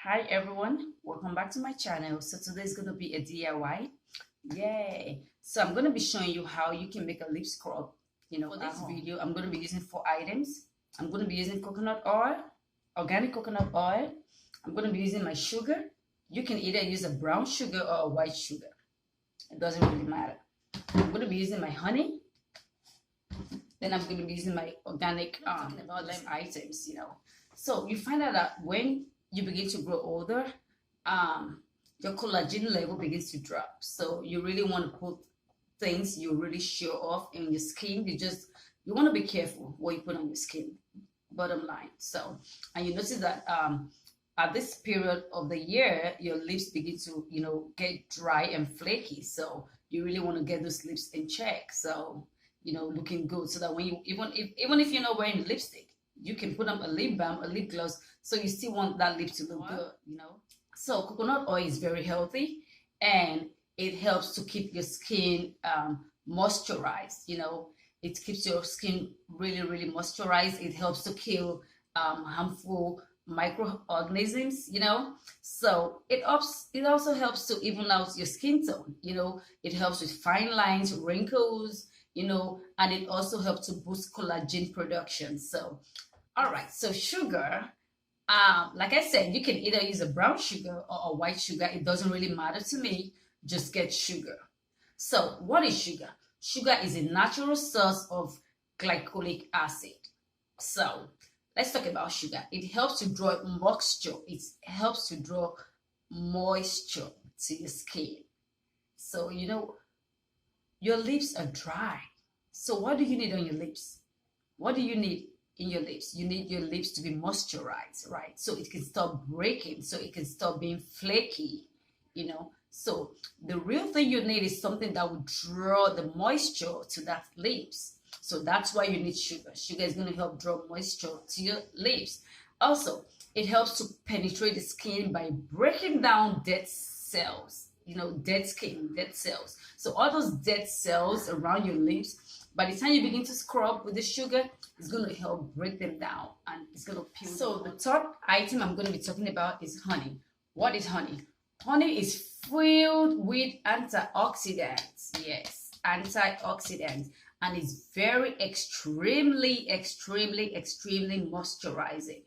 Hi everyone, welcome back to my channel. So today is going to be a DIY. Yay! So I'm going to be showing you how you can make a lip scrub. For this video, I'm going to be using 4 items. I'm going to be using coconut oil, organic coconut oil. I'm going to be using my sugar. You can either use a brown sugar or a white sugar. It doesn't really matter. I'm going to be using my honey. Then I'm going to be using my organic lime items. So you find out that when you begin to grow older, your collagen level begins to drop. So you really want to put things you're really sure of in your skin. You want to be careful what you put on your skin. Bottom line. So, and you notice that at this period of the year, your lips begin to get dry and flaky. So you really want to get those lips in check. So looking good, so that when you even if you're not wearing lipstick, you can put on a lip balm, a lip gloss, so you still want that lip to look good. So coconut oil is very healthy, and it helps to keep your skin moisturized. It keeps your skin really moisturized. It helps to kill harmful microorganisms. So it also helps to even out your skin tone. It helps with fine lines, wrinkles, and it also helps to boost collagen production. So, all right, so sugar, like I said, you can either use a brown sugar or a white sugar. It doesn't really matter to me. Just get sugar. So what is sugar? Sugar is a natural source of glycolic acid. So let's talk about sugar. It helps to draw moisture. It helps to draw moisture to your skin. So, your lips are dry. So what do you need on your lips? What do you need in your lips? You need your lips to be moisturized, right? So it can stop breaking, so it can stop being flaky, So the real thing you need is something that will draw the moisture to that lips. So that's why you need sugar. Sugar is going to help draw moisture to your lips. Also, it helps to penetrate the skin by breaking down dead cells. Dead skin, dead cells. So all those dead cells around your lips, by the time you begin to scrub with the sugar, it's going to help break them down, and it's going to peel. So the third item I'm going to be talking about is honey. What is honey? Honey is filled with antioxidants. Yes, antioxidants. And it's very extremely moisturizing.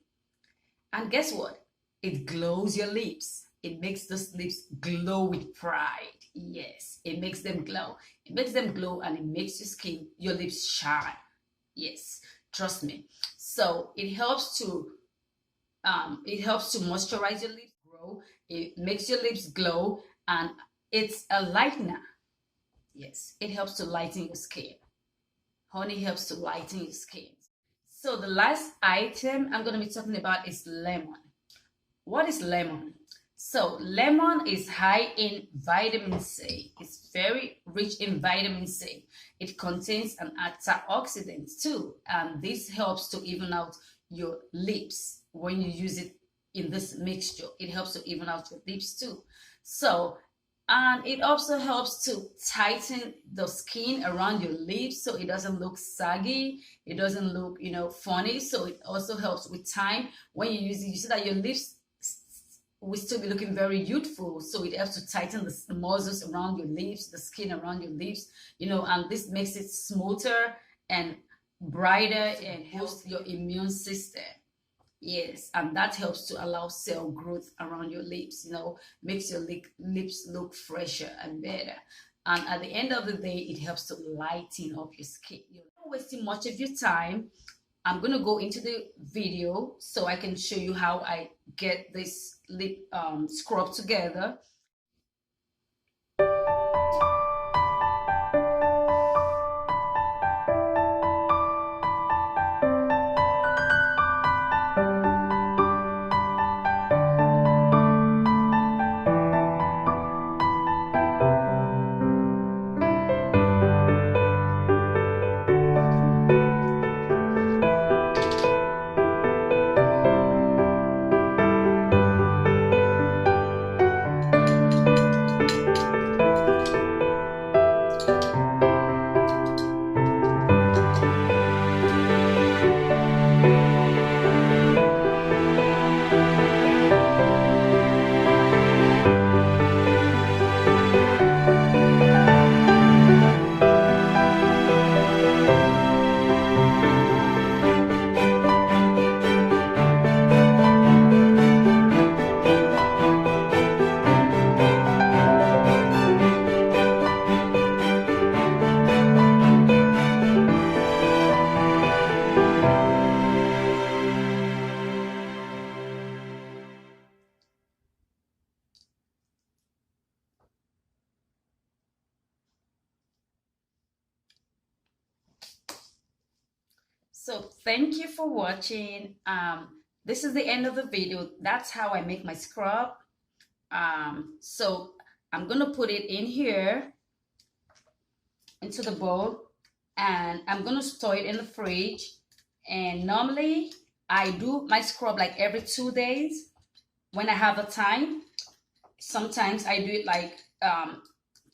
And guess what? It glows your lips. It makes those lips glow with pride. Yes, it makes them glow. It makes them glow, and it makes your lips shine. Yes, trust me. So it helps to moisturize your lips, grow. It makes your lips glow, and it's a lightener. Yes, it helps to lighten your skin. Honey helps to lighten your skin. So the last item I'm going to be talking about is lemon. What is lemon? So lemon is high in vitamin C. It's very rich in vitamin C. It contains an antioxidant too, and this helps to even out your lips when you use it in this mixture. It helps to even out your lips too. So, and it also helps to tighten the skin around your lips so it doesn't look saggy. It doesn't look, funny. So it also helps with time. When you use it, you see that your lips will still be looking very youthful. So it helps to tighten the muscles around your lips, the skin around your lips, and this makes it smoother and brighter and boosts your immune system. Yes, and that helps to allow cell growth around your lips, makes your lips look fresher and better. And at the end of the day, it helps to lighten up your skin. You're not wasting much of your time. I'm going to go into the video so I can show you how I get this lip scrub together. So thank you for watching. This is the end of the video. That's how I make my scrub. So I'm gonna put it in here into the bowl, and I'm gonna store it in the fridge. And normally I do my scrub like every 2 days when I have the time. Sometimes I do it like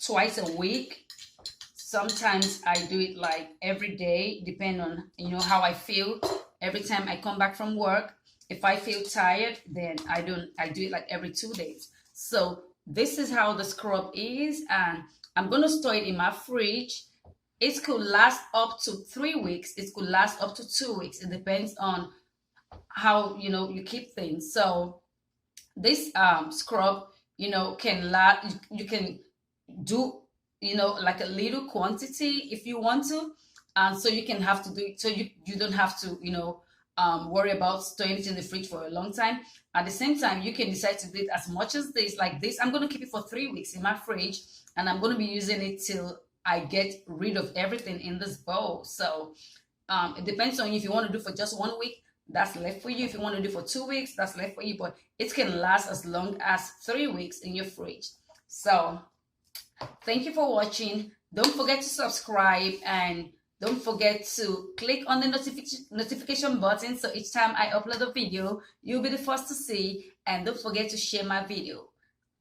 twice a week. Sometimes I do it like every day, depending on how I feel. Every time I come back from work, if I feel tired, then I do it like every 2 days. So this is how the scrub is, and I'm gonna store it in my fridge. It could last up to 3 weeks. It could last up to 2 weeks. It depends on how you keep things. So this scrub can last. You can do like a little quantity if you want to, and so you can have to do it, so you don't have to worry about storing it in the fridge for a long time. At the same time, you can decide to do it as much as this. Like this, I'm going to keep it for 3 weeks in my fridge, and I'm going to be using it till I get rid of everything in this bowl. So it depends on you. If you want to do for just 1 week, that's left for you. If you want to do for 2 weeks, that's left for you. But it can last as long as 3 weeks in your fridge. So thank you for watching. Don't forget to subscribe, and don't forget to click on the notification button, so each time I upload a video, you'll be the first to see. And don't forget to share my video.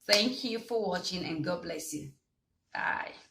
Thank you for watching, and God bless you. Bye.